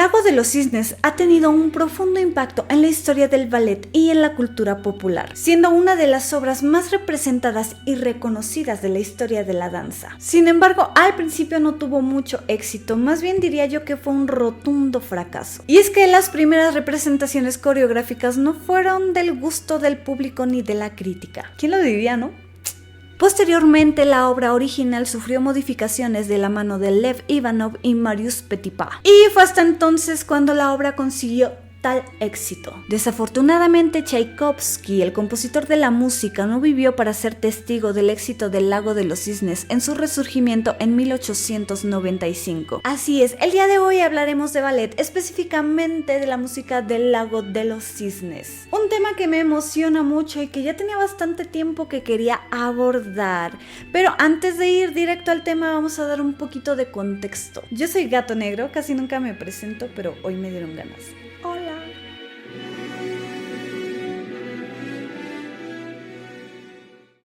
Lago de los Cisnes ha tenido un profundo impacto en la historia del ballet y en la cultura popular, siendo una de las obras más representadas y reconocidas de la historia de la danza. Sin embargo, al principio no tuvo mucho éxito, más bien diría yo que fue un rotundo fracaso. Y es que las primeras representaciones coreográficas no fueron del gusto del público ni de la crítica. ¿Quién lo diría, no? Posteriormente, la obra original sufrió modificaciones de la mano de Lev Ivanov y Marius Petipa. Y fue hasta entonces cuando la obra consiguió tal éxito. Desafortunadamente, Tchaikovsky, el compositor de la música, no vivió para ser testigo del éxito del Lago de los Cisnes en su resurgimiento en 1895. Así es, el día de hoy hablaremos de ballet, específicamente de la música del Lago de los Cisnes. Un tema que me emociona mucho y que ya tenía bastante tiempo que quería abordar. Pero antes de ir directo al tema, vamos a dar un poquito de contexto. Yo soy Gato Negro, casi nunca me presento, pero hoy me dieron ganas. Hola.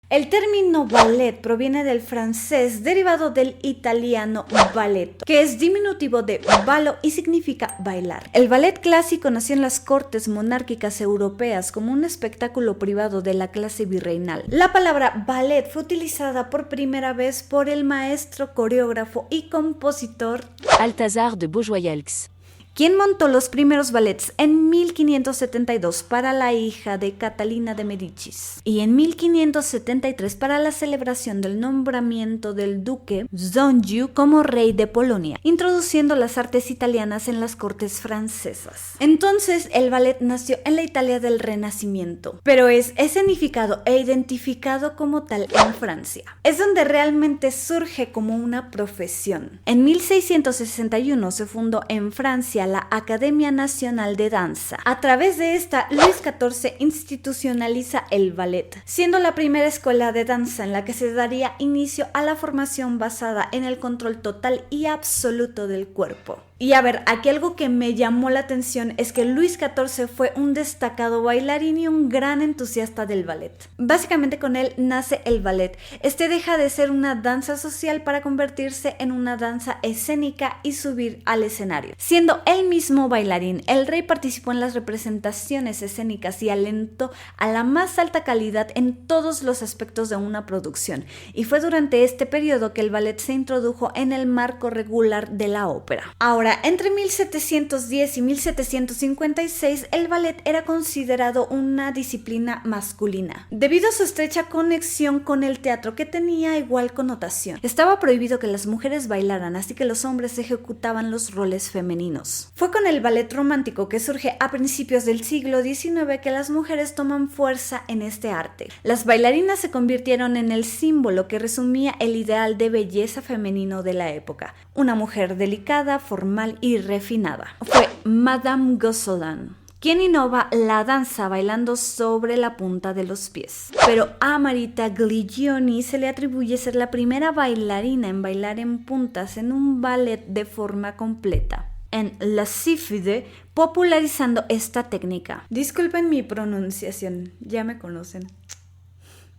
El término ballet proviene del francés derivado del italiano balletto, que es diminutivo de ballo y significa bailar. El ballet clásico nació en las cortes monárquicas europeas como un espectáculo privado de la clase virreinal. La palabra ballet fue utilizada por primera vez por el maestro, coreógrafo y compositor Balthazar de Beaujoyaux, quien montó los primeros ballets en 1572 para la hija de Catalina de Medicis y en 1573 para la celebración del nombramiento del duque Zhongyu como rey de Polonia, introduciendo las artes italianas en las cortes francesas. Entonces, el ballet nació en la Italia del Renacimiento, pero es escenificado e identificado como tal en Francia. Es donde realmente surge como una profesión. En 1661 se fundó en Francia la Academia Nacional de Danza. A través de esta, Luis XIV institucionaliza el ballet, siendo la primera escuela de danza en la que se daría inicio a la formación basada en el control total y absoluto del cuerpo. Y a ver, aquí algo que me llamó la atención es que Luis XIV fue un destacado bailarín y un gran entusiasta del ballet. Básicamente con él nace el ballet. Este deja de ser una danza social para convertirse en una danza escénica y subir al escenario. Siendo él mismo bailarín, el rey participó en las representaciones escénicas y alentó a la más alta calidad en todos los aspectos de una producción. Y fue durante este periodo que el ballet se introdujo en el marco regular de la ópera. Ahora, entre 1710 y 1756, el ballet era considerado una disciplina masculina, debido a su estrecha conexión con el teatro, que tenía igual connotación. Estaba prohibido que las mujeres bailaran, así que los hombres ejecutaban los roles femeninos. Fue con el ballet romántico, que surge a principios del siglo XIX, que las mujeres toman fuerza en este arte. Las bailarinas se convirtieron en el símbolo que resumía el ideal de belleza femenino de la época. Una mujer delicada, formal y refinada. Fue Madame Gosselin quien innova la danza bailando sobre la punta de los pies. Pero a Marita Gligioni se le atribuye ser la primera bailarina en bailar en puntas en un ballet de forma completa, en La Sífide, popularizando esta técnica. Disculpen mi pronunciación, ya me conocen.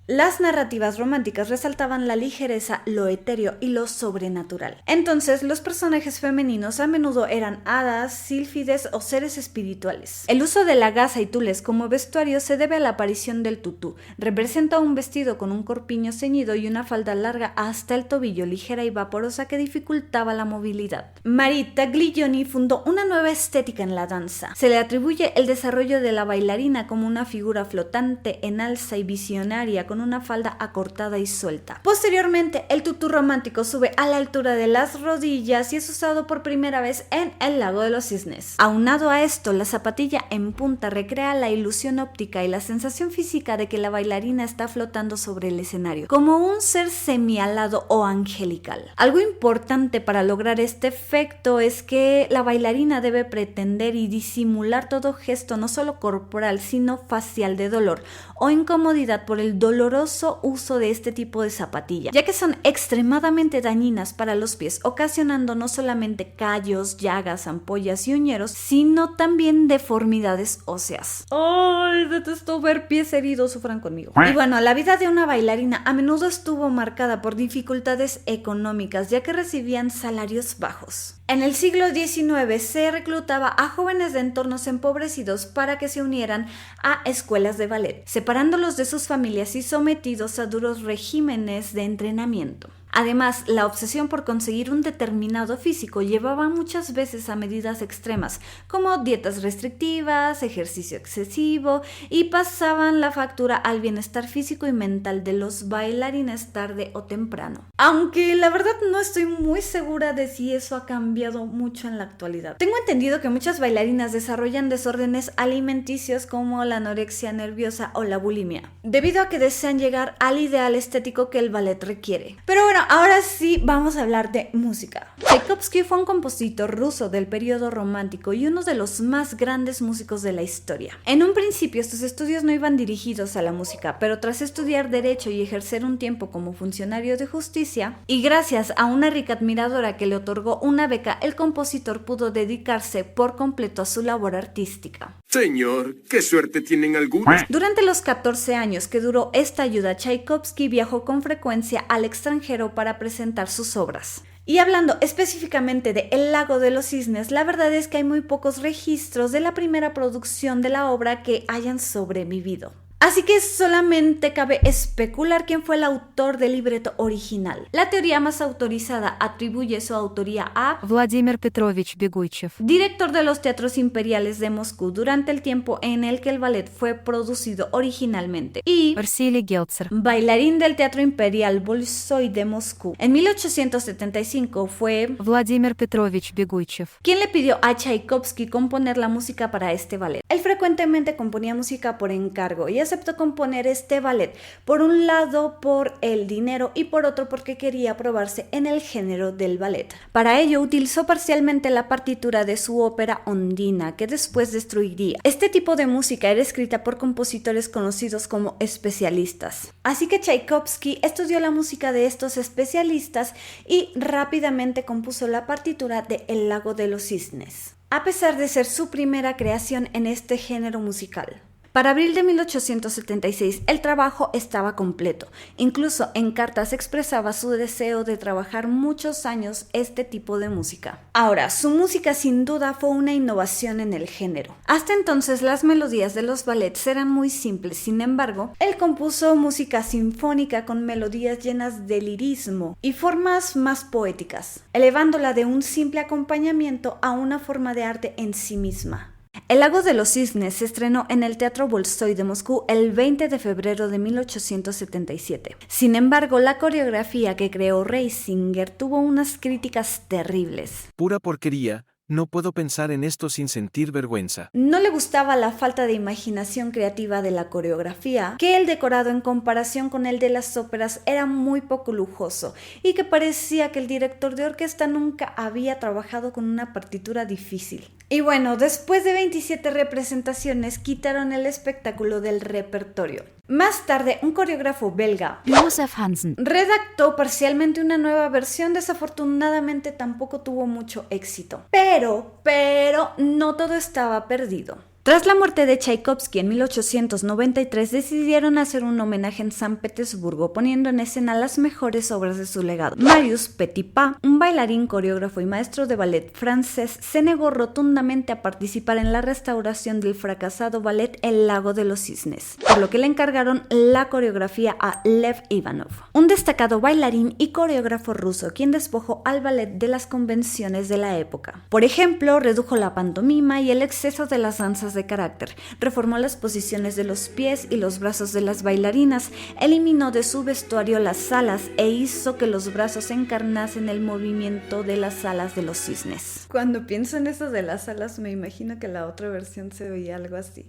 Las narrativas románticas resaltaban la ligereza, lo etéreo y lo sobrenatural. Entonces, los personajes femeninos a menudo eran hadas, sílfides o seres espirituales. El uso de la gasa y tules como vestuario se debe a la aparición del tutú. Representa un vestido con un corpiño ceñido y una falda larga hasta el tobillo, ligera y vaporosa, que dificultaba la movilidad. Marita Gligioni fundó una nueva estética en la danza. Se le atribuye el desarrollo de la bailarina como una figura flotante en alza y visionaria, con una falda acortada y suelta. Posteriormente, el tutú romántico sube a la altura de las rodillas y es usado por primera vez en el Lago de los Cisnes. Aunado a esto, la zapatilla en punta recrea la ilusión óptica y la sensación física de que la bailarina está flotando sobre el escenario, como un ser semialado o angelical. Algo importante para lograr este efecto es que la bailarina debe pretender y disimular todo gesto, no solo corporal, sino facial, de dolor o incomodidad por el doloroso uso de este tipo de zapatilla, ya que son extremadamente dañinas para los pies, ocasionando no solamente callos, llagas, ampollas y uñeros, sino también deformidades óseas. ¡Ay! Detesto ver pies heridos, sufran conmigo. Y bueno, la vida de una bailarina a menudo estuvo marcada por dificultades económicas, ya que recibían salarios bajos. En el siglo XIX se reclutaba a jóvenes de entornos empobrecidos para que se unieran a escuelas de ballet, separándolos de sus familias y sometidos a duros regímenes de entrenamiento. Además, la obsesión por conseguir un determinado físico llevaba muchas veces a medidas extremas, como dietas restrictivas, ejercicio excesivo, y pasaban la factura al bienestar físico y mental de los bailarines tarde o temprano. Aunque la verdad no estoy muy segura de si eso ha cambiado mucho en la actualidad. Tengo entendido que muchas bailarinas desarrollan desórdenes alimenticios como la anorexia nerviosa o la bulimia, debido a que desean llegar al ideal estético que el ballet requiere. Pero bueno, ahora sí vamos a hablar de música. Tchaikovsky fue un compositor ruso del periodo romántico y uno de los más grandes músicos de la historia. En un principio sus estudios no iban dirigidos a la música, pero tras estudiar derecho y ejercer un tiempo como funcionario de justicia, y gracias a una rica admiradora que le otorgó una beca, el compositor pudo dedicarse por completo a su labor artística. Señor, qué suerte tienen algunos. Durante los 14 años que duró esta ayuda, Tchaikovsky viajó con frecuencia al extranjero para presentar sus obras. Y hablando específicamente de El lago de los cisnes, la verdad es que hay muy pocos registros de la primera producción de la obra que hayan sobrevivido. Así que solamente cabe especular quién fue el autor del libreto original. La teoría más autorizada atribuye su autoría a Владимир Петрович Бегуйчев, director de los teatros imperiales de Moscú durante el tiempo en el que el ballet fue producido originalmente, y Василий Гелцер, bailarín del Teatro Imperial Bolshoi de Moscú. En 1875 fue Владимир Петрович Бегуйчев, quien le pidió a Tchaikovsky componer la música para este ballet. Él frecuentemente componía música por encargo y aceptó componer este ballet, por un lado por el dinero y por otro porque quería probarse en el género del ballet. Para ello utilizó parcialmente la partitura de su ópera Ondina, que después destruiría. Este tipo de música era escrita por compositores conocidos como especialistas. Así que Tchaikovsky estudió la música de estos especialistas y rápidamente compuso la partitura de El lago de los cisnes, a pesar de ser su primera creación en este género musical. Para abril de 1876 el trabajo estaba completo. Incluso en cartas expresaba su deseo de trabajar muchos años este tipo de música. Ahora, su música sin duda fue una innovación en el género. Hasta entonces las melodías de los ballets eran muy simples, sin embargo, él compuso música sinfónica con melodías llenas de lirismo y formas más poéticas, elevándola de un simple acompañamiento a una forma de arte en sí misma. El lago de los cisnes se estrenó en el Teatro Bolshoi de Moscú el 20 de febrero de 1877. Sin embargo, la coreografía que creó Reisinger tuvo unas críticas terribles. Pura porquería, no puedo pensar en esto sin sentir vergüenza. No le gustaba la falta de imaginación creativa de la coreografía, que el decorado en comparación con el de las óperas era muy poco lujoso y que parecía que el director de orquesta nunca había trabajado con una partitura difícil. Y bueno, después de 27 representaciones quitaron el espectáculo del repertorio. Más tarde, un coreógrafo belga, Josef Hansen, redactó parcialmente una nueva versión. Desafortunadamente tampoco tuvo mucho éxito. Pero no todo estaba perdido. Tras la muerte de Tchaikovsky en 1893 decidieron hacer un homenaje en San Petersburgo poniendo en escena las mejores obras de su legado. Marius Petipa, un bailarín, coreógrafo y maestro de ballet francés, se negó rotundamente a participar en la restauración del fracasado ballet El lago de los cisnes, por lo que le encargaron la coreografía a Lev Ivanov, un destacado bailarín y coreógrafo ruso, quien despojó al ballet de las convenciones de la época. Por ejemplo, redujo la pantomima y el exceso de las danzas de carácter, reformó las posiciones de los pies y los brazos de las bailarinas, eliminó de su vestuario las alas e hizo que los brazos encarnasen el movimiento de las alas de los cisnes. Cuando pienso en eso de las alas, me imagino que la otra versión se veía algo así.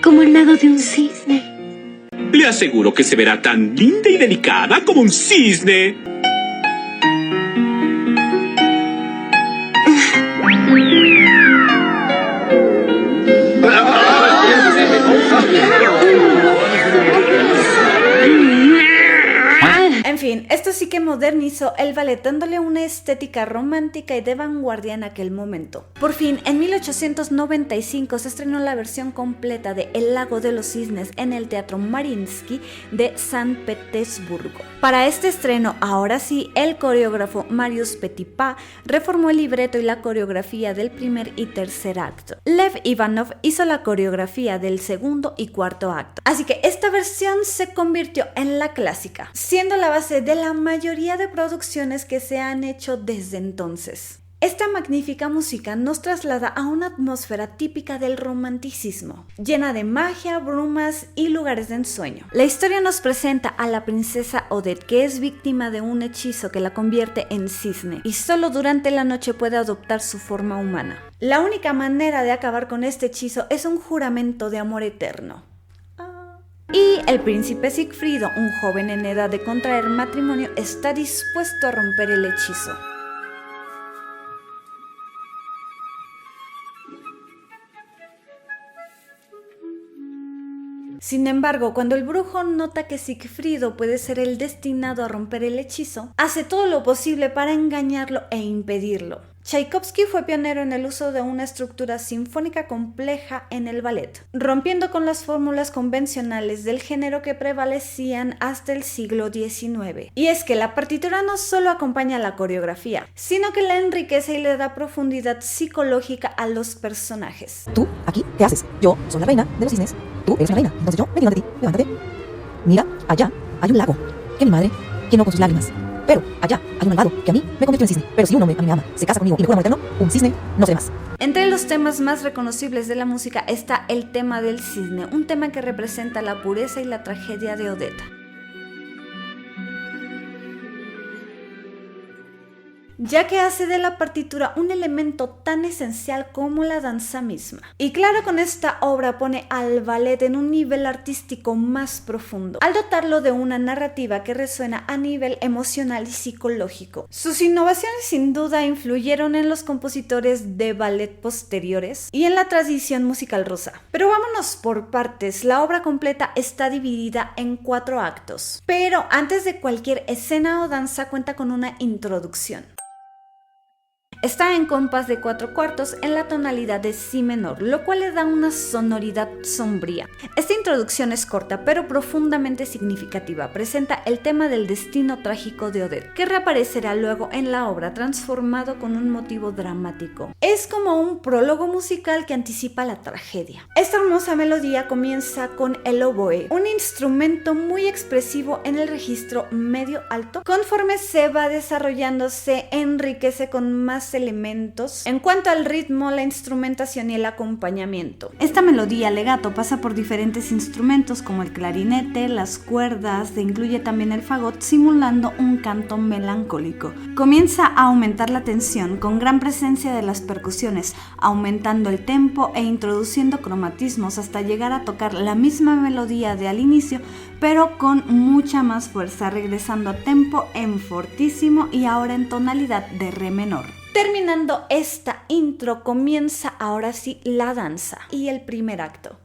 Como el lado de un cisne. Le aseguro que se verá tan linda y delicada como un cisne. En fin, esto sí que modernizó el ballet dándole una estética romántica y de vanguardia en aquel momento. Por fin, en 1895 se estrenó la versión completa de El lago de los cisnes en el Teatro Mariinsky de San Petersburgo. Para este estreno, ahora sí, el coreógrafo Marius Petipa reformó el libreto y la coreografía del primer y tercer acto. Lev Ivanov hizo la coreografía del segundo y cuarto acto. Así que esta versión se convirtió en la clásica, siendo la base de la mayoría de producciones que se han hecho desde entonces. Esta magnífica música nos traslada a una atmósfera típica del romanticismo, llena de magia, brumas y lugares de ensueño. La historia nos presenta a la princesa Odette, que es víctima de un hechizo que la convierte en cisne y solo durante la noche puede adoptar su forma humana. La única manera de acabar con este hechizo es un juramento de amor eterno. Y el príncipe Sigfrido, un joven en edad de contraer matrimonio, está dispuesto a romper el hechizo. Sin embargo, cuando el brujo nota que Sigfrido puede ser el destinado a romper el hechizo, hace todo lo posible para engañarlo e impedirlo. Tchaikovsky fue pionero en el uso de una estructura sinfónica compleja en el ballet, rompiendo con las fórmulas convencionales del género que prevalecían hasta el siglo XIX. Y es que la partitura no solo acompaña la coreografía, sino que la enriquece y le da profundidad psicológica a los personajes. Tú, aquí, ¿qué haces? Yo soy la reina de los cisnes. Tú eres una reina, entonces yo me digo ante ti. Levántate. Mira, allá hay un lago que mi madre llenó con sus lágrimas. Pero allá hay un malvado que a mí me convirtió en cisne. Pero si un hombre a mí me ama, se casa conmigo y me jura amor eterno, un cisne no seré más. Entre los temas más reconocibles de la música está el tema del cisne, un tema que representa la pureza y la tragedia de Odette. Ya que hace de la partitura un elemento tan esencial como la danza misma. Y claro, con esta obra pone al ballet en un nivel artístico más profundo, al dotarlo de una narrativa que resuena a nivel emocional y psicológico. Sus innovaciones sin duda influyeron en los compositores de ballet posteriores y en la tradición musical rusa. Pero vámonos por partes, la obra completa está dividida en 4 actos. Pero antes de cualquier escena o danza cuenta con una introducción. Está en compás de 4/4 en la tonalidad de si menor, lo cual le da una sonoridad sombría. Esta introducción es corta pero profundamente significativa. Presenta el tema del destino trágico de Odette, que reaparecerá luego en la obra transformado con un motivo dramático. Es como un prólogo musical que anticipa la tragedia. Esta hermosa melodía comienza con el oboe, un instrumento muy expresivo en el registro medio-alto. Conforme se va desarrollando, se enriquece con más elementos en cuanto al ritmo, la instrumentación y el acompañamiento. Esta melodía legato pasa por diferentes instrumentos como el clarinete, las cuerdas, e incluye también el fagot, simulando un canto melancólico. Comienza a aumentar la tensión con gran presencia de las percusiones, aumentando el tempo e introduciendo cromatismos hasta llegar a tocar la misma melodía de al inicio, pero con mucha más fuerza, regresando a tempo en fortísimo y ahora en tonalidad de re menor. Terminando esta intro, comienza ahora sí la danza y el primer acto.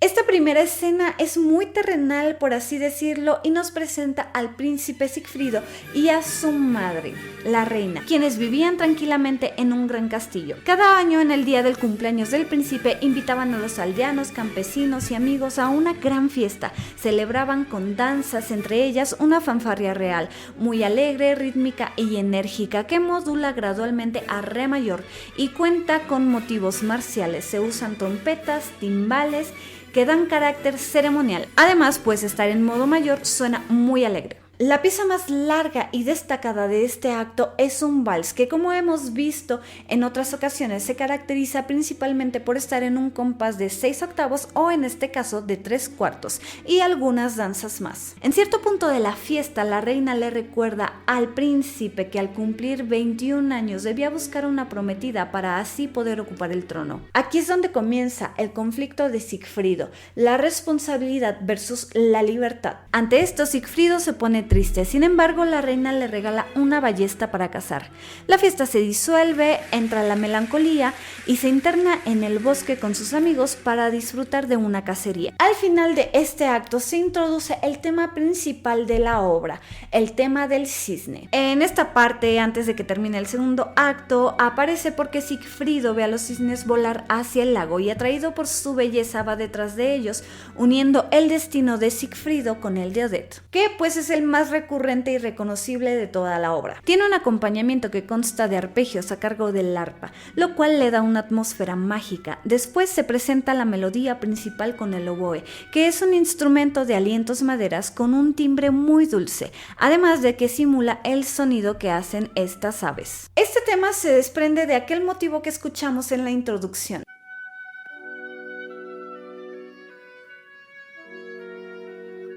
Esta primera escena es muy terrenal, por así decirlo, y nos presenta al príncipe Sigfrido y a su madre, la reina, quienes vivían tranquilamente en un gran castillo. Cada año, en el día del cumpleaños del príncipe, invitaban a los aldeanos, campesinos y amigos a una gran fiesta. Celebraban con danzas, entre ellas una fanfarria real, muy alegre, rítmica y enérgica, que modula gradualmente a re mayor y cuenta con motivos marciales. Se usan trompetas, timbales, que dan carácter ceremonial. Además, pues estar en modo mayor suena muy alegre. La pieza más larga y destacada de este acto es un vals que, como hemos visto en otras ocasiones, se caracteriza principalmente por estar en un compás de 6/8 o en este caso de 3/4 y algunas danzas más. En cierto punto de la fiesta, la reina le recuerda al príncipe que al cumplir 21 años debía buscar una prometida para así poder ocupar el trono. Aquí es donde comienza el conflicto de Sigfrido, la responsabilidad versus la libertad. Ante esto, Sigfrido se pone triste. Sin embargo, la reina le regala una ballesta para cazar. La fiesta se disuelve, entra la melancolía y se interna en el bosque con sus amigos para disfrutar de una cacería. Al final de este acto se introduce el tema principal de la obra, el tema del cisne. En esta parte, antes de que termine el segundo acto, aparece porque Sigfrido ve a los cisnes volar hacia el lago y atraído por su belleza va detrás de ellos, uniendo el destino de Sigfrido con el de Odette, que pues es el más recurrente y reconocible de toda la obra. Tiene un acompañamiento que consta de arpegios a cargo del arpa, lo cual le da una atmósfera mágica. Después se presenta la melodía principal con el oboe, que es un instrumento de alientos maderas con un timbre muy dulce, además de que simula el sonido que hacen estas aves. Este tema se desprende de aquel motivo que escuchamos en la introducción.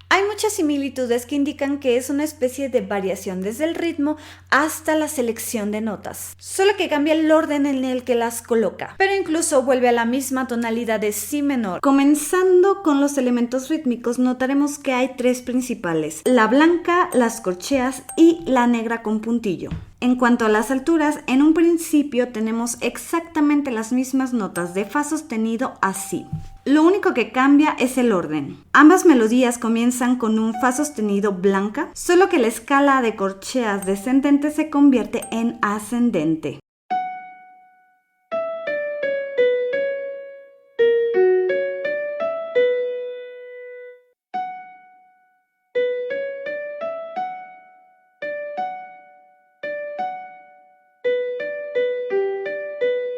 Hay muchas similitudes que indican que es una especie de variación desde el ritmo hasta la selección de notas, solo que cambia el orden en el que las coloca, pero incluso vuelve a la misma tonalidad de si menor. Comenzando con los elementos rítmicos, notaremos que hay tres principales: la blanca, las corcheas y la negra con puntillo. En cuanto a las alturas, en un principio tenemos exactamente las mismas notas de fa sostenido a si. Lo único que cambia es el orden. Ambas melodías comienzan con un fa sostenido blanca, solo que la escala de corcheas descendente se convierte en ascendente.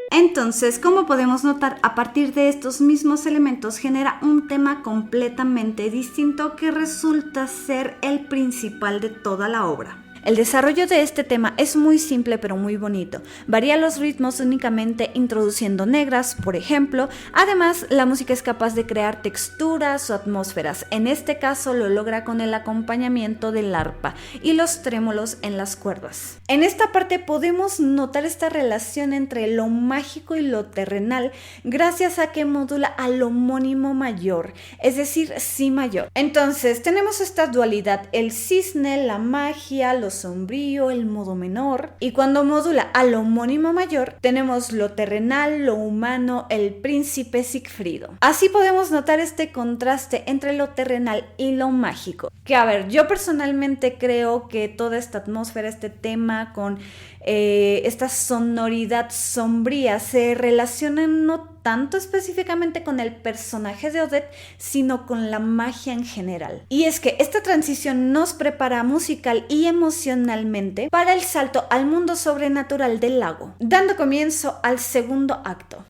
Entonces, como podemos notar, a partir de estos mismos elementos genera un tema completamente distinto que resulta ser el principal de toda la obra. El desarrollo de este tema es muy simple pero muy bonito. Varía los ritmos únicamente introduciendo negras, por ejemplo. Además, la música es capaz de crear texturas o atmósferas. En este caso lo logra con el acompañamiento del arpa y los trémolos en las cuerdas. En esta parte podemos notar esta relación entre lo mágico y lo terrenal gracias a que modula al homónimo mayor, es decir, si mayor. Entonces tenemos esta dualidad, el cisne, la magia, lo sombrío, el modo menor, y cuando modula al homónimo mayor tenemos lo terrenal, lo humano, el príncipe Sigfrido. Así podemos notar este contraste entre lo terrenal y lo mágico, que a ver, yo personalmente creo que toda esta atmósfera, este tema con esta sonoridad sombría se relaciona no tanto específicamente con el personaje de Odette, sino con la magia en general. Y es que esta transición nos prepara musical y emocionalmente para el salto al mundo sobrenatural del lago, dando comienzo al segundo acto.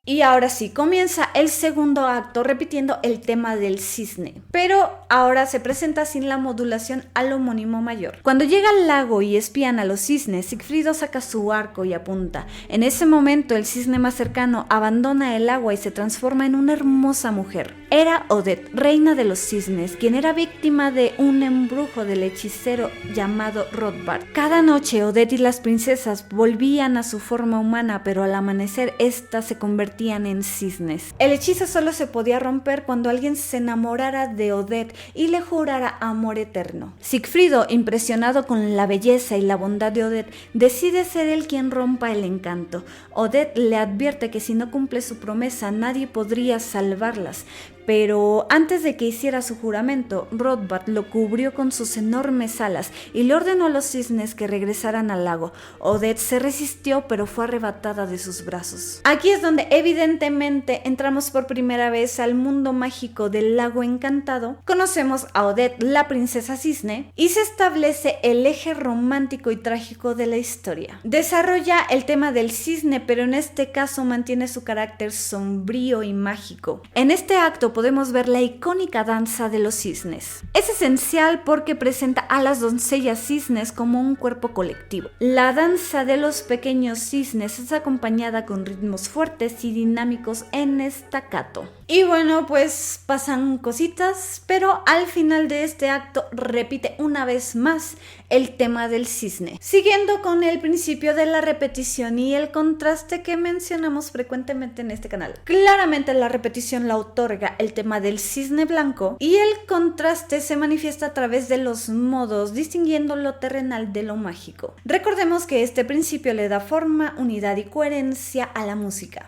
Y ahora sí, comienza el segundo acto repitiendo el tema del cisne, pero ahora se presenta sin la modulación al homónimo mayor. Cuando llega al lago y espían a los cisnes, Sigfrido saca su arco y apunta. En ese momento el cisne más cercano abandona el agua y se transforma en una hermosa mujer. Era Odette, reina de los cisnes, quien era víctima de un embrujo del hechicero llamado Rodbard. Cada noche Odette y las princesas volvían a su forma humana, pero al amanecer esta se convertía en cisnes. El hechizo solo se podía romper cuando alguien se enamorara de Odette y le jurara amor eterno. Sigfrido, impresionado con la belleza y la bondad de Odette, decide ser él quien rompa el encanto. Odette le advierte que si no cumple su promesa nadie podría salvarlas, pero antes de que hiciera su juramento, Rodbard lo cubrió con sus enormes alas y le ordenó a los cisnes que regresaran al lago. Odette se resistió, pero fue arrebatada de sus brazos. Aquí es donde evidentemente entramos por primera vez al mundo mágico del lago encantado. Conocemos a Odette, la princesa cisne, y se establece el eje romántico y trágico de la historia. Desarrolla el tema del cisne, pero en este caso mantiene su carácter sombrío y mágico. En este acto podemos ver la icónica danza de los cisnes. Es esencial porque presenta a las doncellas cisnes como un cuerpo colectivo. La danza de los pequeños cisnes es acompañada con ritmos fuertes y dinámicos en staccato. Y bueno, pues pasan cositas, pero al final de este acto repite una vez más el tema del cisne. Siguiendo con el principio de la repetición y el contraste que mencionamos frecuentemente en este canal. Claramente la repetición la otorga el tema del cisne blanco y el contraste se manifiesta a través de los modos, distinguiendo lo terrenal de lo mágico. Recordemos que este principio le da forma, unidad y coherencia a la música.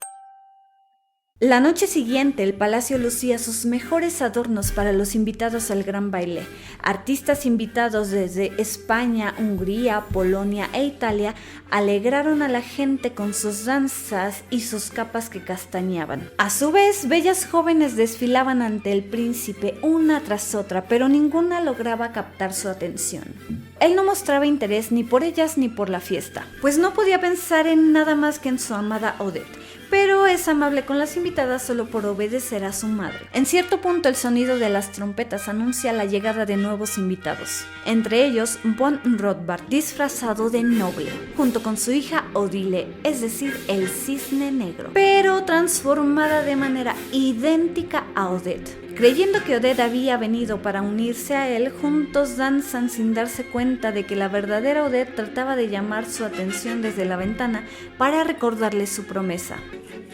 La noche siguiente, el palacio lucía sus mejores adornos para los invitados al gran baile. Artistas invitados desde España, Hungría, Polonia e Italia alegraron a la gente con sus danzas y sus capas que castañaban. A su vez, bellas jóvenes desfilaban ante el príncipe una tras otra, pero ninguna lograba captar su atención. Él no mostraba interés ni por ellas ni por la fiesta, pues no podía pensar en nada más que en su amada Odette. Pero es amable con las invitadas solo por obedecer a su madre. En cierto punto el sonido de las trompetas anuncia la llegada de nuevos invitados, entre ellos von Rothbart disfrazado de noble, junto con su hija Odile, es decir, el cisne negro, pero transformada de manera idéntica a Odette. Creyendo que Odette había venido para unirse a él, juntos danzan sin darse cuenta de que la verdadera Odette trataba de llamar su atención desde la ventana para recordarle su promesa.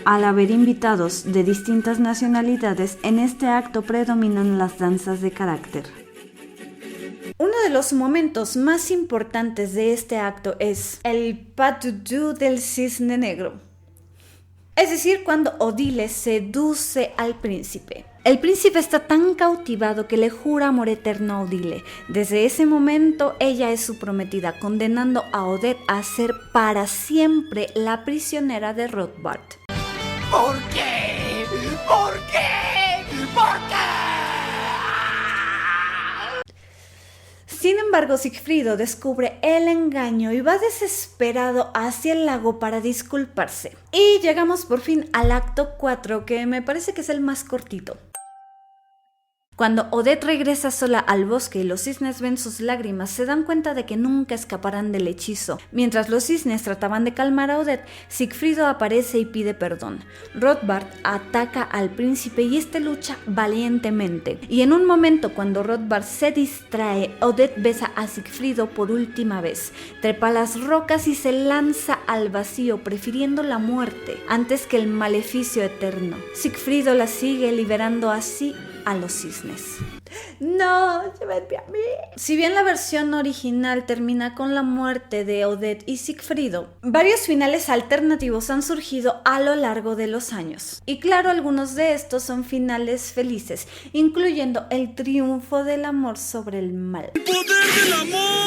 Al haber invitados de distintas nacionalidades, en este acto predominan las danzas de carácter. Uno de los momentos más importantes de este acto es el pas de deux del cisne negro. Es decir, cuando Odile seduce al príncipe. El príncipe está tan cautivado que le jura amor eterno a Odile. Desde ese momento, ella es su prometida, condenando a Odette a ser para siempre la prisionera de Rothbart. ¿Por qué? ¿Por qué? ¿Por qué? Sin embargo, Sigfrido descubre el engaño y va desesperado hacia el lago para disculparse. Y llegamos por fin al acto 4, que me parece que es el más cortito. Cuando Odette regresa sola al bosque y los cisnes ven sus lágrimas, se dan cuenta de que nunca escaparán del hechizo. Mientras los cisnes trataban de calmar a Odette, Sigfrido aparece y pide perdón. Rothbart ataca al príncipe y este lucha valientemente. Y en un momento, cuando Rothbart se distrae, Odette besa a Sigfrido por última vez, trepa las rocas y se lanza al vacío, prefiriendo la muerte antes que el maleficio eterno. Sigfrido la sigue, liberando así a los cisnes. No, llévenme a mí. Si bien la versión original termina con la muerte de Odette y Sigfrido, varios finales alternativos han surgido a lo largo de los años. Y claro, algunos de estos son finales felices, incluyendo el triunfo del amor sobre el mal. ¡El poder del amor!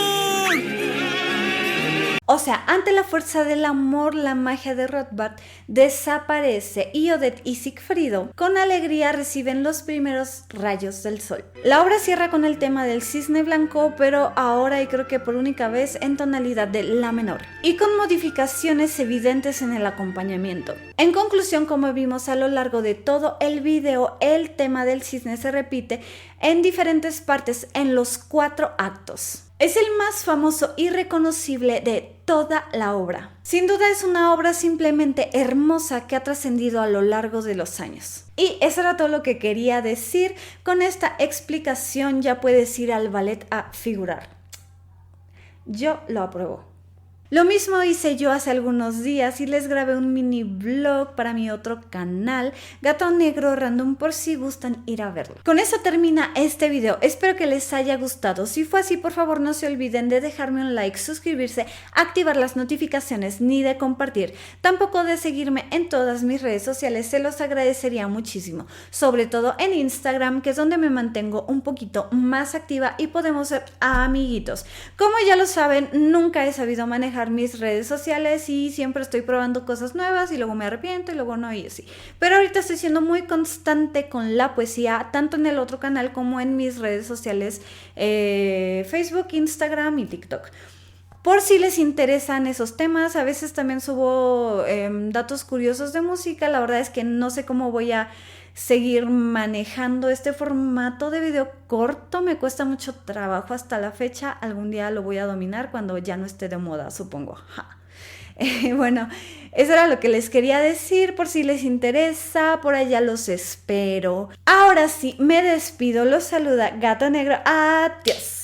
O sea, ante la fuerza del amor, la magia de Rothbart desaparece y Odette y Sigfrido con alegría reciben los primeros rayos del sol. La obra cierra con el tema del cisne blanco, pero ahora y creo que por única vez en tonalidad de la menor y con modificaciones evidentes en el acompañamiento. En conclusión, como vimos a lo largo de todo el video, el tema del cisne se repite en diferentes partes en los 4 actos. Es el más famoso y reconocible de toda la obra. Sin duda es una obra simplemente hermosa que ha trascendido a lo largo de los años. Y eso era todo lo que quería decir. Con esta explicación ya puedes ir al ballet a figurar. Yo lo apruebo. Lo mismo hice yo hace algunos días y les grabé un mini vlog para mi otro canal, Gato Negro Random, por si gustan ir a verlo. Con eso termina este video, espero que les haya gustado. Si fue así, por favor no se olviden de dejarme un like, suscribirse, activar las notificaciones ni de compartir. Tampoco de seguirme en todas mis redes sociales, se los agradecería muchísimo. Sobre todo en Instagram, que es donde me mantengo un poquito más activa y podemos ser amiguitos. Como ya lo saben, nunca he sabido manejar mis redes sociales y siempre estoy probando cosas nuevas y luego me arrepiento y luego no y así. Pero ahorita estoy siendo muy constante con la poesía, tanto en el otro canal como en mis redes sociales, Facebook, Instagram y TikTok. Por si les interesan esos temas, a veces también subo datos curiosos de música. La verdad es que no sé cómo voy a seguir manejando este formato de video corto, me cuesta mucho trabajo hasta la fecha. Algún día lo voy a dominar cuando ya no esté de moda, supongo. Bueno, eso era lo que les quería decir, por si les interesa, por allá los espero. Ahora sí, me despido, los saluda Gato Negro, adiós.